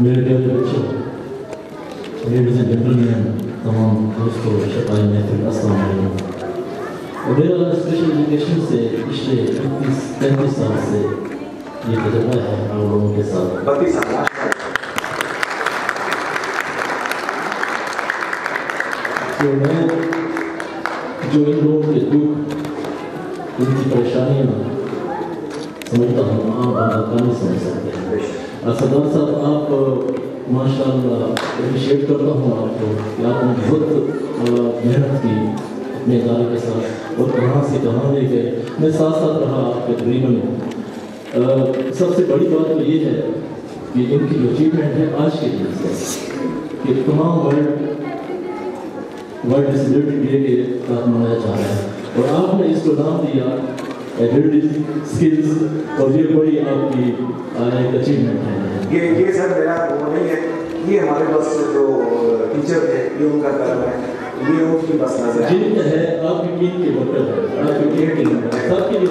میرے پیارے بچوں، لیڈیز اینڈ جنٹلمین، تمام دوستوں، شفائی محفل، السلام علیکم۔ میرا اسپیشل ایجوکیشن سے پچھلے 35 سال سے یہ تجربہ ہے آپ لوگوں کے ساتھ۔ 32 سال تو میں جو ان لوگوں کے دکھ، ان کی پریشانیاں سمجھتا ہوں، آپ بندہ نہیں سمجھ سکتے۔ سردار صاحب، آپ ماشاء اللہ اپریشیٹ کرتا ہوں آپ کو کہ آپ نے بہت محنت کی اپنے ادارے کے ساتھ، اور کہاں سے کہاں لے گئے۔ میں ساتھ ساتھ رہا آپ کے تقریباً۔ سب سے بڑی بات تو یہ ہے کہ ان کی جو اچیومنٹ ہے آج کے دن سے کہ تمام ورلڈ ڈسیبلٹی ڈے کے ساتھ منایا جا رہا ہے، اور آپ نے اس کو نام دیا ایبلٹی اسکلز، اور یہ بڑی آپ کی ایک اچیومنٹ ہے۔ یہ سر میرا وہ نہیں ہے، یہ ہمارے پاس جو ٹیچر تھے یہ ان کا کام ہے، یہ ان کی بس نظر ہے۔ جن ہے آپ کی ٹیم کے ورکر ہے، آپ کی ٹیم کے ممبر، سب کے لیے